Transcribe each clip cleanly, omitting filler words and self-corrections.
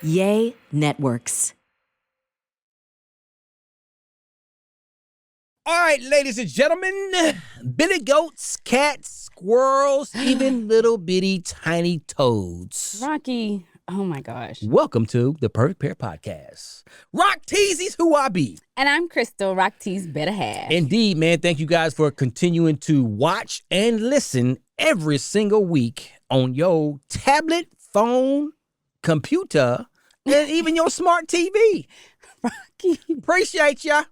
Yay Networks. All right, ladies and gentlemen, billy goats, cats, squirrels, even little bitty tiny toads. Rocky, oh my gosh. Welcome to the Perfect Pair Podcast. Rock Teasies, who I be. And I'm Krystal, Rock T's better half. Indeed, man. Thank you guys for continuing to watch and listen every single week on your tablet, phone, computer, and even your smart TV. Rocky. Appreciate ya.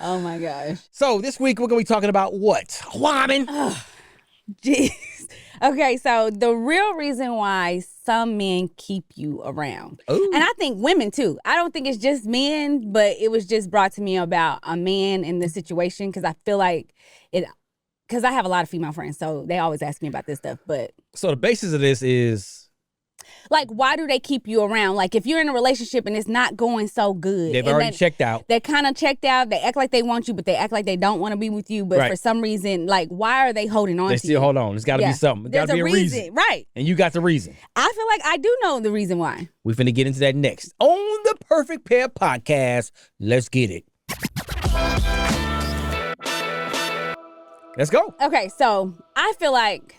Oh my gosh. So this week we're going to be talking about what? Woman. Oh, jeez. Okay, so the real reason why some men keep you around. Ooh. And I think women too. I don't think it's just men, but it was just brought to me about a man in this situation because I feel like it, because I have a lot of female friends, so they always ask me about this stuff. But so the basis of this is, like, why do they keep you around? Like, if you're in a relationship and it's not going so good. they've already checked out. They're kind of checked out. They act like they want you, but they act like they don't want to be with you. But Right. for some reason, like, why are they holding on They to still you? hold on. There's got to be something. There's got to be a reason. Right. And you got the reason. I feel like I do know the reason why. We're finna get into that next on the Perfect Pair Podcast. Let's get it. Let's go. Okay, so I feel like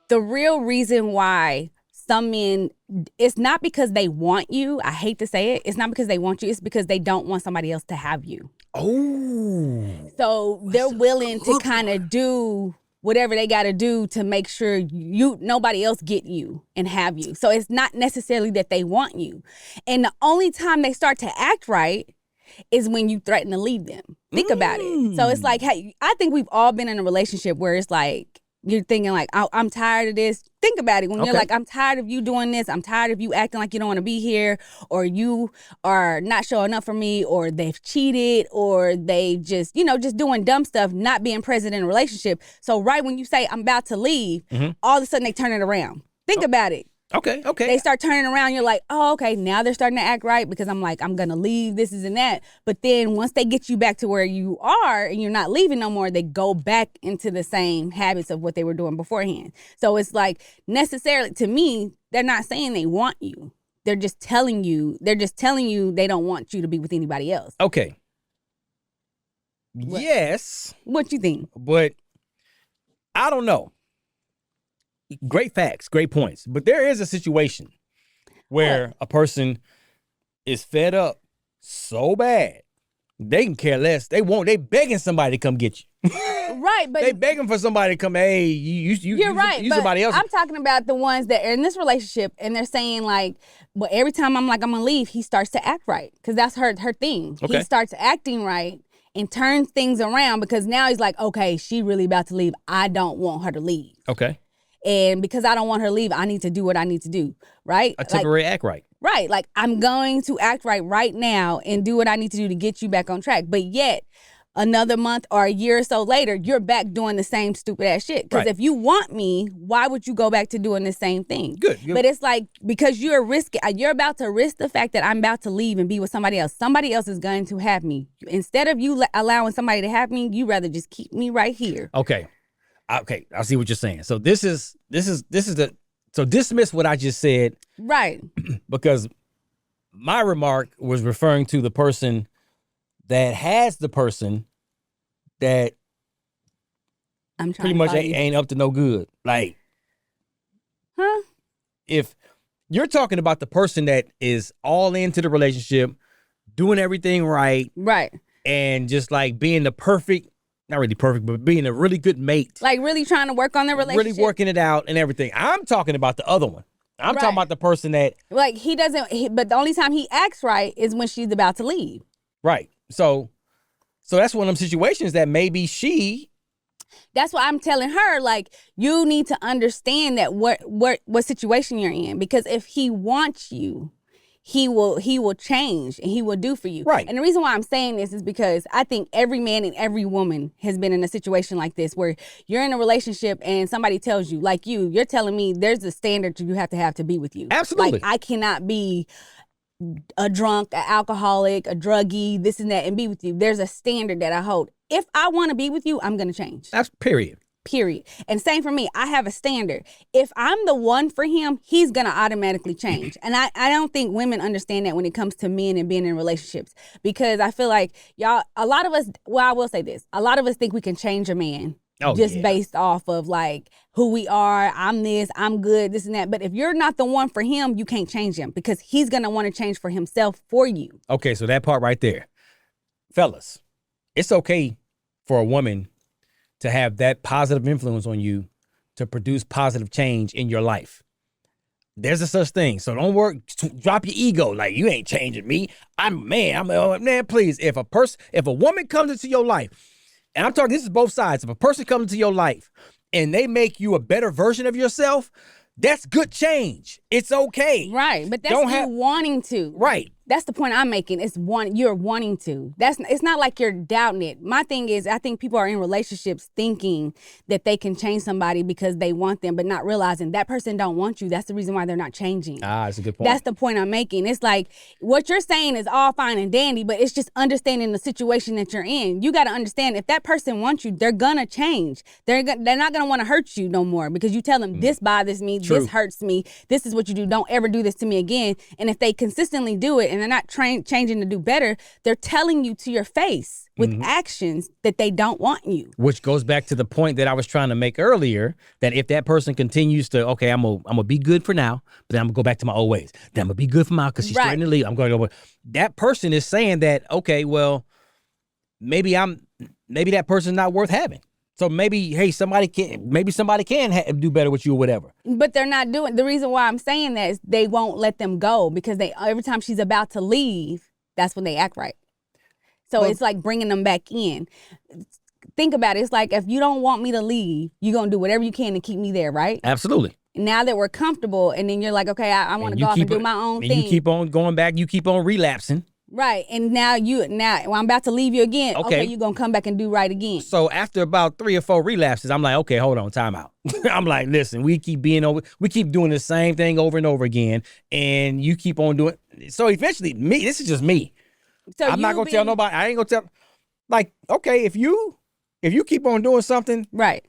the real reason why some men, it's not because they want you. I hate to say it. It's not because they want you. It's because they don't want somebody else to have you. Oh. So they're willing to kind of do whatever they got to do to make sure nobody else get you and have you. So it's not necessarily that they want you. And the only time they start to act right is when you threaten to leave them. Think about it. So it's like, hey, I think we've all been in a relationship where it's like, you're thinking like, I'm tired of this. Think about it. When you're like, I'm tired of you doing this. I'm tired of you acting like you don't want to be here, or you are not showing up for me, or they've cheated, or they just, just doing dumb stuff, not being present in a relationship. So right when you say, I'm about to leave, all of a sudden they turn it around. Think about it. Okay. They start turning around. You're like, oh, okay, now they're starting to act right because I'm like, I'm going to leave, this and that. But then once they get you back to where you are and you're not leaving no more, they go back into the same habits of what they were doing beforehand. So it's like, necessarily, to me, they're not saying they want you. They're just telling you they don't want you to be with anybody else. Okay. What? Yes. What you think? But I don't know. Great facts, great points. But there is a situation where a person is fed up so bad, they can care less. They begging somebody to come get you. Right, but they begging for somebody to come, hey, you're right. You somebody else. I'm talking about the ones that are in this relationship and they're saying like, but every time I'm like, I'm gonna leave, he starts to act right. Because that's her thing. Okay. He starts acting right and turns things around because now he's like, okay, she really about to leave. I don't want her to leave. Okay. And because I don't want her to leave, I need to do what I need to do, right? A temporary act right. Right. Like, I'm going to act right now and do what I need to do to get you back on track. But yet, another month or a year or so later, you're back doing the same stupid ass shit. Because if you want me, why would you go back to doing the same thing? Good. But it's like, because you're about to risk the fact that I'm about to leave and be with somebody else. Somebody else is going to have me. Instead of you allowing somebody to have me, you rather just keep me right here. Okay, I see what you're saying. So this is so dismiss what I just said. Right. Because my remark was referring to the person that has the person that I'm trying pretty to much follow you. ain't up to no good. Like, if you're talking about the person that is all into the relationship, doing everything right, and just like being the perfect, not really perfect, but being a really good mate. Like really trying to work on their relationship. Really working it out and everything. I'm talking about the other one. I'm talking about the person that... Like, but the only time he acts right is when she's about to leave. Right. So that's one of them situations that maybe That's why I'm telling her, like, you need to understand that what situation you're in. Because if he wants you, he will change and he will do for you. Right. And the reason why I'm saying this is because I think every man and every woman has been in a situation like this where you're in a relationship and somebody tells you, like you're telling me there's a standard you have to be with you. Absolutely. Like, I cannot be a drunk, an alcoholic, a druggie, this and that, and be with you. There's a standard that I hold. If I want to be with you, I'm going to change. That's period. period. And same for me. I have a standard. If I'm the one for him, he's going to automatically change. And I don't think women understand that when it comes to men and being in relationships, because I feel like y'all, a lot of us, well, I will say this, a lot of us think we can change a man based off of like who we are. I'm this, I'm good, this and that. But if you're not the one for him, you can't change him, because he's going to want to change for himself for you. Okay, so that part right there. Fellas, it's okay for a woman to have that positive influence on you to produce positive change in your life. There's a such thing. So don't work, drop your ego. Like, you ain't changing me. Man, please. If a woman comes into your life, and I'm talking, this is both sides. If a person comes into your life and they make you a better version of yourself, that's good change. It's okay. Right. But that's you wanting to. Right. That's the point I'm making. You're wanting to. It's not like you're doubting it. My thing is, I think people are in relationships thinking that they can change somebody because they want them, but not realizing that person don't want you. That's the reason why they're not changing. That's a good point. That's the point I'm making. It's like what you're saying is all fine and dandy, but it's just understanding the situation that you're in. You got to understand, if that person wants you, they're gonna change. They're not gonna want to hurt you no more, because you tell them this bothers me, this hurts me, this is what you do. Don't ever do this to me again. And if they consistently do it and they're not changing to do better, they're telling you to your face with actions that they don't want you. Which goes back to the point that I was trying to make earlier, that if that person continues to, okay, I'm gonna be good for now, but then I'm gonna go back to my old ways. Then I'm gonna be good for now because she's threatening to leave. I'm going to go. That person is saying that, okay, well, maybe that person's not worth having. So maybe, hey, somebody can do better with you or whatever. But they're not doing. The reason why I'm saying that is they won't let them go, because every time she's about to leave, that's when they act right. So it's like bringing them back in. Think about it. It's like, if you don't want me to leave, you're going to do whatever you can to keep me there, right? Absolutely. Now that we're comfortable, and then you're like, okay, I want to go off and do my own thing. You keep on going back. You keep on relapsing. Right. And now well, I'm about to leave you again. Okay, you're going to come back and do right again. So after about 3 or 4 relapses, I'm like, okay, hold on, time out. I'm like, listen, we keep doing the same thing over and over again, and you keep on doing. So eventually, this is just me. So I'm not going to tell nobody. I ain't going to tell. Like, okay, if you keep on doing something. Right.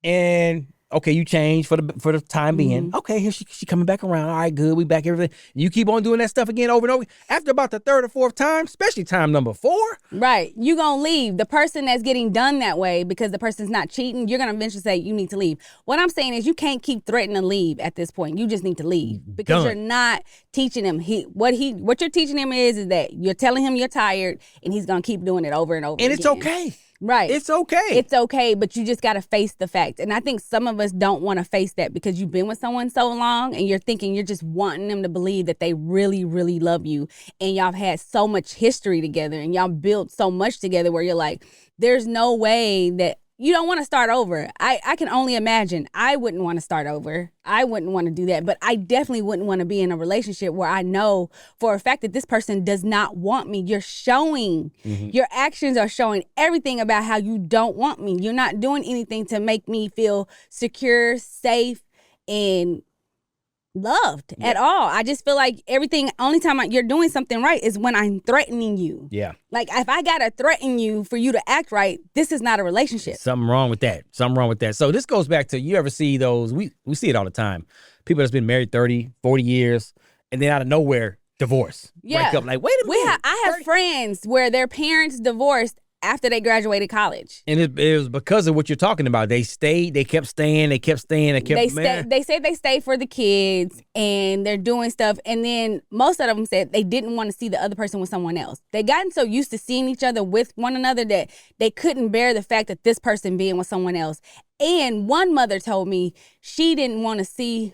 And okay, you change for the time being. Okay, here she coming back around. All right, good. We back, everything. You keep on doing that stuff again over and over. After about the 3rd or 4th time, especially time number 4. Right. You gonna leave. The person that's getting done that way because the person's not cheating, you're gonna eventually say you need to leave. What I'm saying is, you can't keep threatening to leave at this point. You just need to leave, because you're not teaching him. What you're teaching him is that you're telling him you're tired, and he's gonna keep doing it over and over and again. It's okay. Right. It's okay. It's okay, but you just got to face the fact. And I think some of us don't want to face that, because you've been with someone so long and you're thinking, you're just wanting them to believe that they really, really love you. And y'all have had so much history together, and y'all built so much together, where you're like, there's no way that you don't want to start over. I can only imagine. I wouldn't want to start over. I wouldn't want to do that. But I definitely wouldn't want to be in a relationship where I know for a fact that this person does not want me. You're showing, your actions are showing everything about how you don't want me. You're not doing anything to make me feel secure, safe, and loved at all. I just feel like only time you're doing something right is when I'm threatening you. Yeah. Like, if I gotta threaten you for you to act right, this is not a relationship. Something wrong with that. So this goes back to, you ever see those, we see it all the time. People that's been married 30, 40 years, and then out of nowhere, divorce. Yeah. Break up. Like, wait a minute. I have friends where their parents divorced after they graduated college. And it was because of what you're talking about. They stayed, they kept staying. They said they stayed for the kids, and they're doing stuff. And then most of them said they didn't want to see the other person with someone else. They gotten so used to seeing each other with one another that they couldn't bear the fact that this person being with someone else. And one mother told me she didn't want to see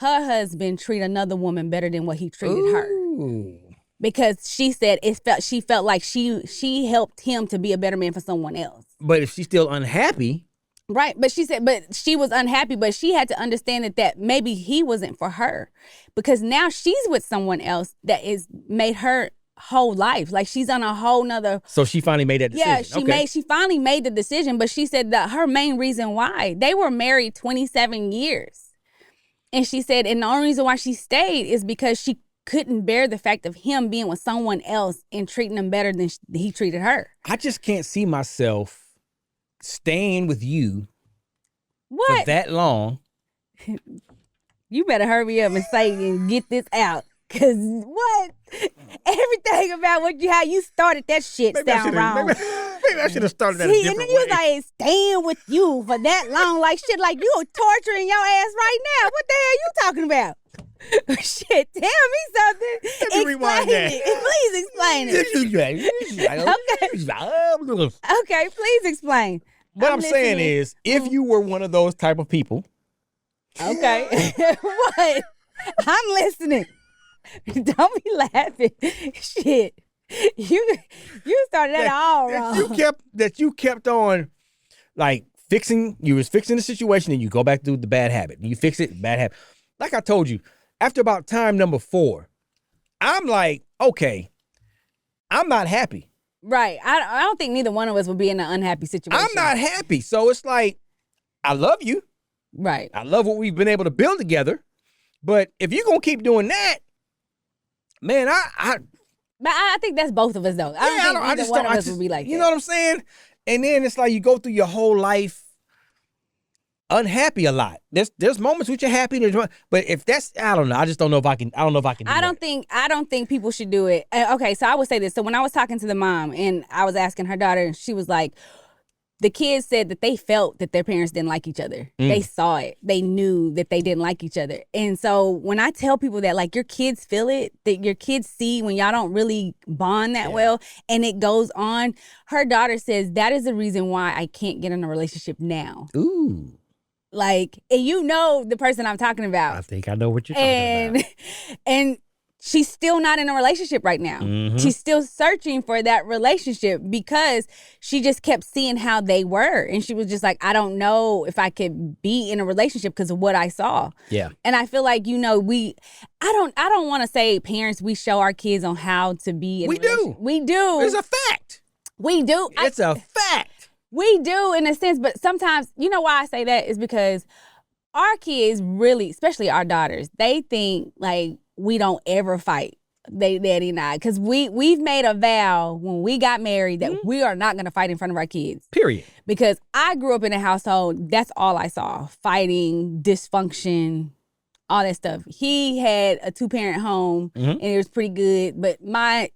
her husband treat another woman better than what he treated her. Because she said she felt like she helped him to be a better man for someone else. But if she's still unhappy. Right. But she said, but she was unhappy, but she had to understand that maybe he wasn't for her. Because now she's with someone else that is made her whole life. Like, she's on a whole nother. So she finally made that decision. Yeah, she finally made the decision, but she said that her main reason why, they were married 27 years. And she said, and the only reason why she stayed is because she couldn't bear the fact of him being with someone else and treating him better than he treated her. I just can't see myself staying with you What? for that long. You better hurry up and say and get this out. Cause what? Everything about how you started that shit sound wrong. Maybe I should have started that a See, different and then you was way. like staying with you for that long, like shit, like you are torturing your ass right now. What the hell you talking about? Shit, tell me something. Let me rewind that. Please explain it. Okay, please explain. What I'm saying listening. is, if you were one of those type of people, Okay. What? I'm listening. Don't be laughing. Shit. You started that all wrong. that you kept on like you was fixing the situation and you go back to the bad habit. You fix it, bad habit. Like I told you, after about time number 4, I'm like, okay, I'm not happy. Right. I don't think neither one of us would be in an unhappy situation. I'm not happy. So it's like, I love you. Right. I love what we've been able to build together. But if you're going to keep doing that, man, But I think that's both of us, though. I don't think either one of us would be like that. You know what I'm saying? And then it's like you go through your whole life unhappy a lot. There's moments which you're happy, but if that's, I don't know. I just don't know if I can. I don't know if I can. I don't think people should do it. Okay, so I would say this. So when I was talking to the mom and I was asking her daughter, she was like, the kids said that they felt that their parents didn't like each other. They saw it. They knew that they didn't like each other. And so when I tell people that, like, your kids feel it, that your kids see when y'all don't really bond that well, and it goes on, her daughter says that is the reason why I can't get in a relationship now. Ooh. Like, and you know the person I'm talking about. I think I know what you're talking about. And she's still not in a relationship right now. Mm-hmm. She's still searching for that relationship because she just kept seeing how they were. And she was just like, I don't know if I could be in a relationship because of what I saw. Yeah. And I feel like, I don't want to say parents, we show our kids on how to be in a relationship. We do. It's a fact. We do. It's a fact. We do in a sense, but sometimes, you know why I say that is because our kids really, especially our daughters, they think like we don't ever fight, they daddy and I, because we've made a vow when we got married that we are not going to fight in front of our kids. Period. Because I grew up in a household, that's all I saw. Fighting, dysfunction, all that stuff. He had a 2-parent home and it was pretty good, but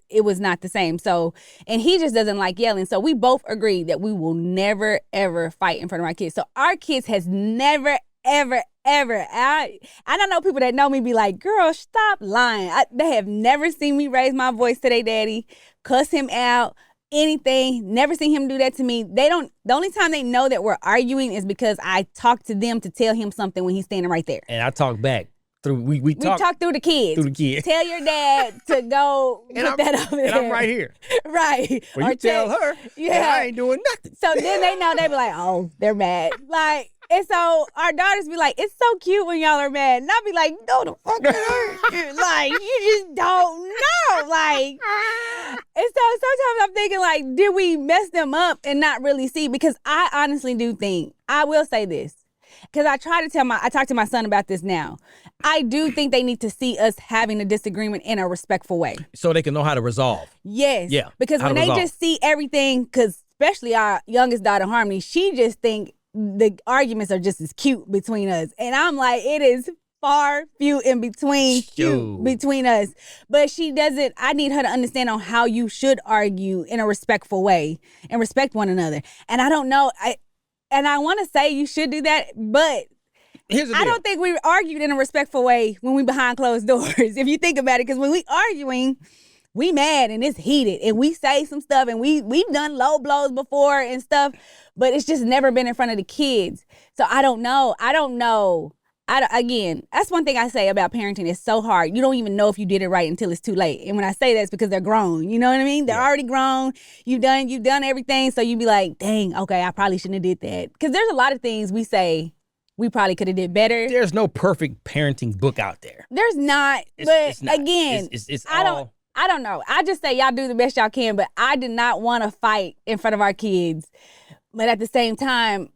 it was not the same. So, and he just doesn't like yelling. So we both agreed that we will never, ever fight in front of our kids. So our kids has never, ever, ever. I don't know, people that know me be like, girl, stop lying. They have never seen me raise my voice to their daddy, cuss him out, anything. Never seen him do that to me. The only time they know that we're arguing is because I talk to them to tell him something when he's standing right there. And I talk back through, we talk through the kids. Through the kids. Tell your dad to go put that over there. And I'm right here. Right. Well, you tell her, yeah, I ain't doing nothing. So then they know, they be like, oh, they're mad. Like, and so our daughters be like, it's so cute when y'all are mad. And I'll be like, no, the fuck like, you just don't know. Like, and so sometimes I'm thinking, like, did we mess them up and not really see? Because I honestly do think, I will say this, because I talk to my son about this now. I do think they need to see us having a disagreement in a respectful way. So they can know how to resolve. Yes. Yeah. Because when they just see everything, because especially our youngest daughter, Harmony, she just think the arguments are just as cute between us. And I'm like, it is far few in between cute between us. But she doesn't, I need her to understand on how you should argue in a respectful way and respect one another. And I don't know, I want to say you should do that, but I don't think we argued in a respectful way when we behind closed doors, if you think about it. Because when we arguing, we mad and it's heated and we say some stuff and we've done low blows before and stuff, but it's just never been in front of the kids. So I don't know. Again, that's one thing I say about parenting. It's so hard. You don't even know if you did it right until it's too late. And when I say that, it's because they're grown. You know what I mean? They're already grown. You've done everything. So you be like, dang, okay, I probably shouldn't have did that. Because there's a lot of things we say we probably could have did better. There's no perfect parenting book out there. There's not. It's not. Again, I don't know. I just say y'all do the best y'all can, but I did not want to fight in front of our kids. But at the same time,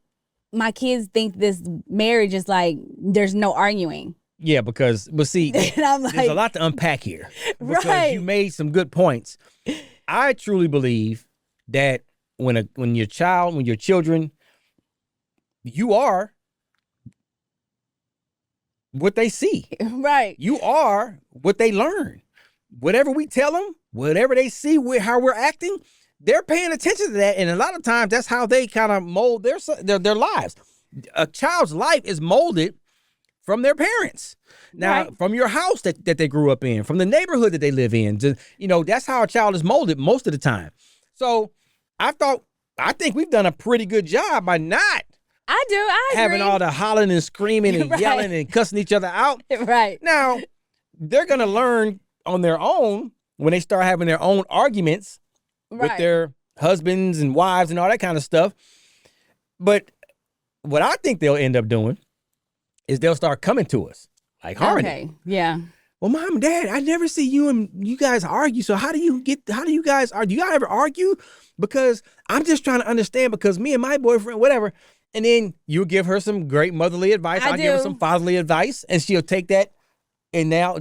my kids think this marriage is like, there's no arguing. Yeah, because, but see, I'm like, there's a lot to unpack here. Because you made some good points. I truly believe that when your children, you are what they see. Right. You are what they learn. Whatever we tell them, whatever they see, how we're acting, they're paying attention to that. And a lot of times that's how they kind of mold their lives. A child's life is molded from their parents. Now, Right. from your house that they grew up in, from the neighborhood that they live in. That's how a child is molded most of the time. So I think we've done a pretty good job by not I do. I agree. having all the hollering and screaming and Right. yelling and cussing each other out. Right. Now, they're going to learn on their own when they start having their own arguments with Right. their husbands and wives and all that kind of stuff. But what I think they'll end up doing is they'll start coming to us like Harmony. Okay. Yeah. Well, Mom and Dad, I never see you guys argue. So how do you guys argue? Do y'all ever argue? Because I'm just trying to understand, because me and my boyfriend, whatever. And then you'll give her some great motherly advice. I'll give her some fatherly advice, and she'll take that. And now,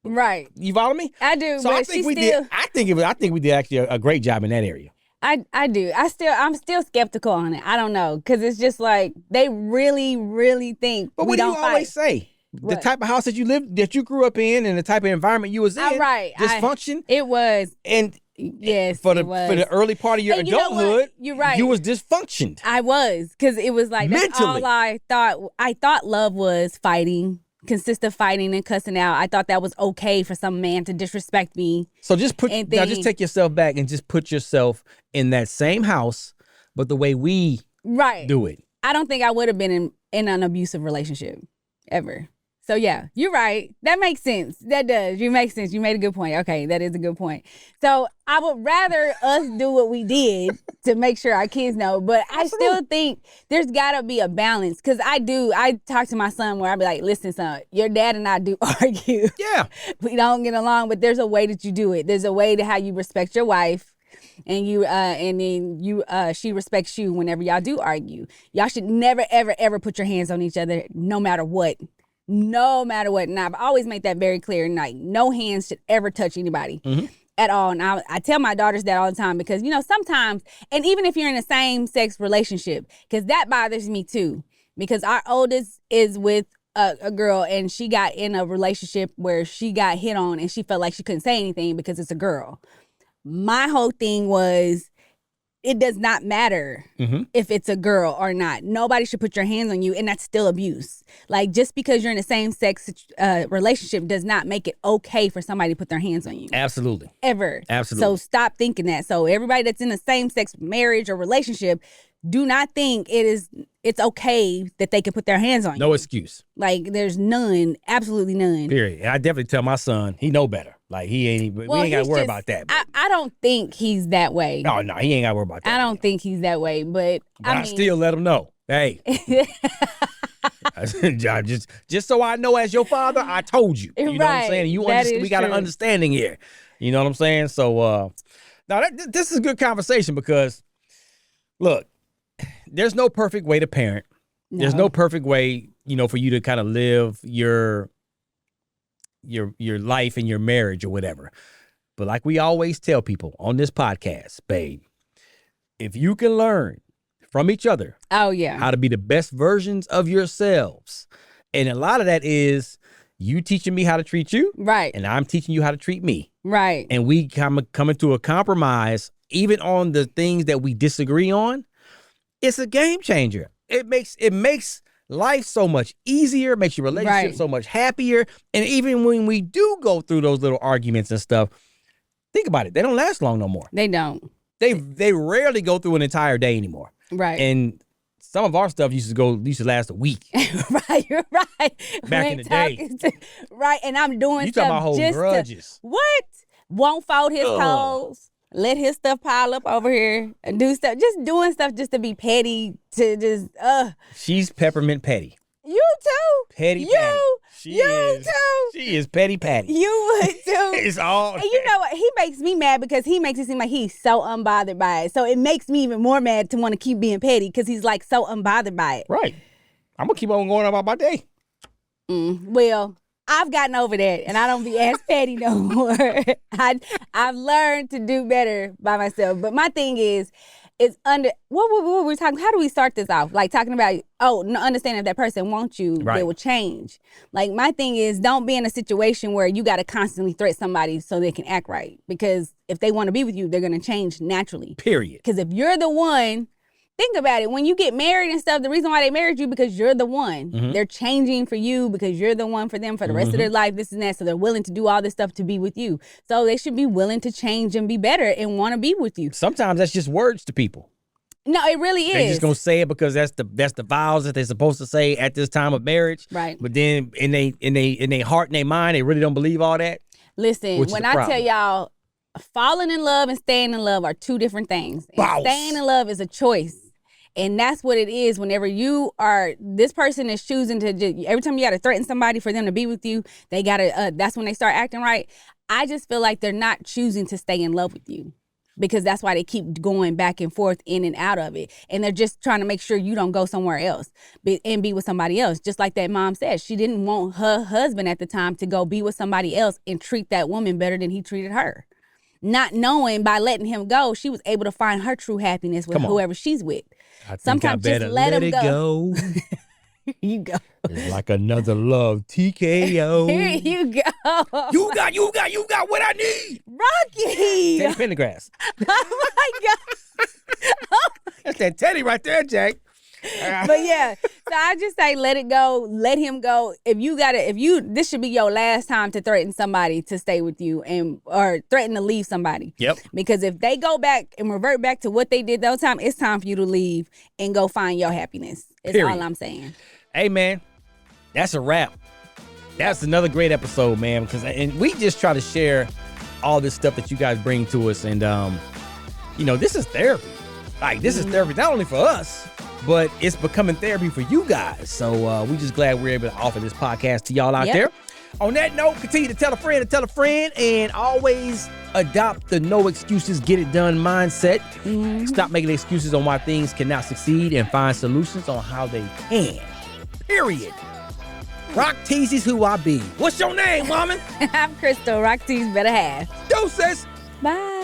Right. you follow me? I do. So but I think she we still, did. I think we did actually a great job in that area. I do. I'm still skeptical on it. I don't know, because it's just like they really, really think But we what do don't you fight. always say? The What? type of house that you grew up in, and the type of environment you was in, Right. dysfunction, It was. and Yes. for it was. the early part of your And you know what? adulthood, You're right. you was dysfunctioned. I was, because it was like that's Mentally. all I thought. I thought love was fighting, consistent fighting and cussing out. I thought that was okay for some man to disrespect me. So just And just take yourself back and just put yourself in that same house, but the way we Right. do it. I don't think I would have been in an abusive relationship ever. So yeah, you're right. That makes sense. That does. You make sense. You made a good point. Okay, that is a good point. So I would rather us do what we did to make sure our kids know, but I still think there's gotta be a balance. Cause I talk to my son where I be like, listen, son, your dad and I do argue. Yeah. We don't get along, but there's a way that you do it. There's a way to how you respect your wife. And she respects you whenever y'all do argue. Y'all should never, ever, ever put your hands on each other, no matter what. No matter what. And I've always made that very clear. Like, no hands should ever touch anybody at all. And I tell my daughters that all the time, because, sometimes, and even if you're in a same-sex relationship, because that bothers me too. Because our oldest is with a girl, and she got in a relationship where she got hit on, and she felt like she couldn't say anything because it's a girl. My whole thing was, it does not matter if it's a girl or not. Nobody should put your hands on you, and that's still abuse. Like, just because you're in a same-sex relationship does not make it okay for somebody to put their hands on you. Absolutely. Ever. Absolutely. So stop thinking that. So everybody that's in a same-sex marriage or relationship, do not think it's okay that they can put their hands on you. No excuse. Like, there's none, absolutely none. Period. And I definitely tell my son, he know better. Like, we ain't got to worry about that. I don't think he's that way. No, he ain't got to worry about that. I don't think he's that way, but I still let him know. Hey. just so I know, as your father, I told you. You know what I'm Right. saying? We got an true. understanding here. You know what I'm saying? So now this is a good conversation, because look, there's no perfect way to parent. There's no perfect way, for you to kind of live your life and your marriage or whatever. But like we always tell people on this podcast, babe, if you can learn from each other Oh, yeah. how to be the best versions of yourselves, and a lot of that is you teaching me how to treat you, Right. and I'm teaching you how to treat me, Right. and we come into a compromise even on the things that we disagree on. It's a game changer. It makes life so much easier, makes your relationship Right. so much happier. And even when we do go through those little arguments and stuff, think about it. They don't last long no more. They don't. They rarely go through an entire day anymore. Right. And some of our stuff used to last a week. Right. You're right. Back We in ain't the day. talking right. And I'm doing You stuff talking about holding just grudges. what? Won't fold his Ugh. clothes. Let his stuff pile up over here and do stuff. Just doing stuff just to be petty. To just She's peppermint petty. You too. Petty You. patty. You too. She is petty patty. You would too. It's all. And you know what? He makes me mad because he makes it seem like he's so unbothered by it. So it makes me even more mad to want to keep being petty because he's like so unbothered by it. Right. I'm going to keep on going about my day. Well, I've gotten over that and I don't be as petty no more. I've learned to do better by myself. But my thing is, it's under what were we talking? How do we start this off? Like talking about understanding if that person wants you, Right. they will change. Like my thing is, don't be in a situation where you got to constantly threat somebody so they can act right. Because if they want to be with you, they're gonna change naturally. Period. Because if you're the one, think about it. When you get married and stuff, the reason why they married you because you're the one. Mhm. They're changing for you because you're the one for them for the rest of their life. This and that. So they're willing to do all this stuff to be with you. So they should be willing to change and be better and want to be with you. Sometimes that's just words to people. No, it really is. They're just gonna say it because that's the vows that they're supposed to say at this time of marriage. Right. But then in they heart and they mind, they really don't believe all that. Listen, Which is when the I problem. tell y'all, falling in love and staying in love are two different things. And Boss. staying in love is a choice. And that's what it is whenever this person is choosing to just, every time you got to threaten somebody for them to be with you, they got to, that's when they start acting right. I just feel like they're not choosing to stay in love with you. Because that's why they keep going back and forth in and out of it. And they're just trying to make sure you don't go somewhere else and be with somebody else. Just like that mom said, she didn't want her husband at the time to go be with somebody else and treat that woman better than he treated her. Not knowing by letting him go, she was able to find her true happiness with Come on. whoever she's with. I think Sometimes I just better let him it go. go. You go. It's like another love TKO. Here you go. You got what I need. Rocky. Teddy Pendergrass. Oh my God. That's that Teddy right there, Jack. But yeah, so I just say let it go, let him go. This should be your last time to threaten somebody to stay with you or threaten to leave somebody. Yep. Because if they go back and revert back to what they did that time, it's time for you to leave and go find your happiness. That's Period. all I'm saying. Hey, man, that's a wrap. That's another great episode, man. And we just try to share all this stuff that you guys bring to us. And, this is therapy. Like, this is therapy not only for us, but it's becoming therapy for you guys. So we just glad we're able to offer this podcast to y'all out there. On that note, continue to tell a friend, and always adopt the no excuses, get it done mindset. Mm-hmm. Stop making excuses on why things cannot succeed and find solutions on how they can. Period. Rock Tees is who I be. What's your name, woman? I'm Krystal. Rock Tees better have. Deuces. Bye.